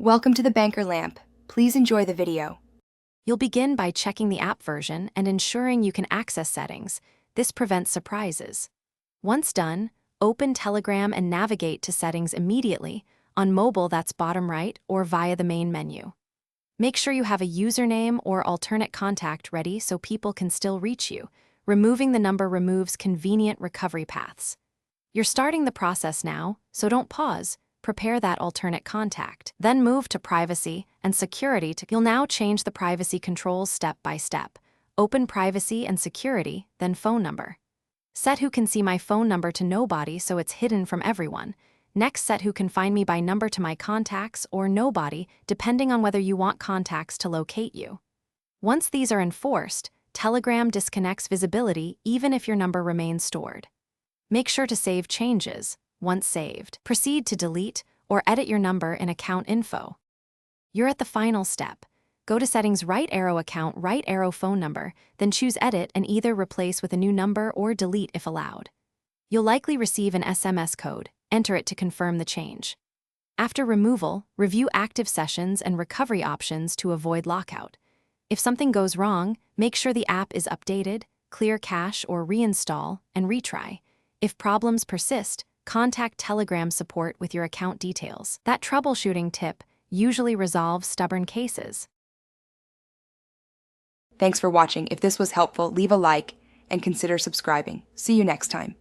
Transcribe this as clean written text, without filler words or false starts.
Welcome to the Banker Lamp. Please enjoy the video. You'll begin by checking the app version and ensuring you can access settings. This prevents surprises. Once done, open Telegram and navigate to settings immediately. On mobile, that's bottom right or via the main menu. Make sure you have a username or alternate contact ready so people can still reach you. Removing the number removes convenient recovery paths. You're starting the process now, so don't pause. Prepare that alternate contact. Then move to privacy and security. You'll now change the privacy controls step by step. Open privacy and security, then phone number. Set who can see my phone number to nobody so it's hidden from everyone. Next, set who can find me by number to my contacts or nobody, depending on whether you want contacts to locate you. Once these are enforced, Telegram disconnects visibility even if your number remains stored. Make sure to save changes. Once saved, proceed to delete or edit your number in account info. You're at the final step. Go to settings, right arrow account, right arrow phone number, then choose edit and either replace with a new number or delete if allowed. You'll likely receive an SMS code. Enter it to confirm the change. After removal, review active sessions and recovery options to avoid lockout. If something goes wrong, make sure the app is updated, clear cache or reinstall, and retry. If problems persist, contact Telegram support with your account details. That troubleshooting tip usually resolves stubborn cases. Thanks for watching. If this was helpful, leave a like and consider subscribing. See you next time.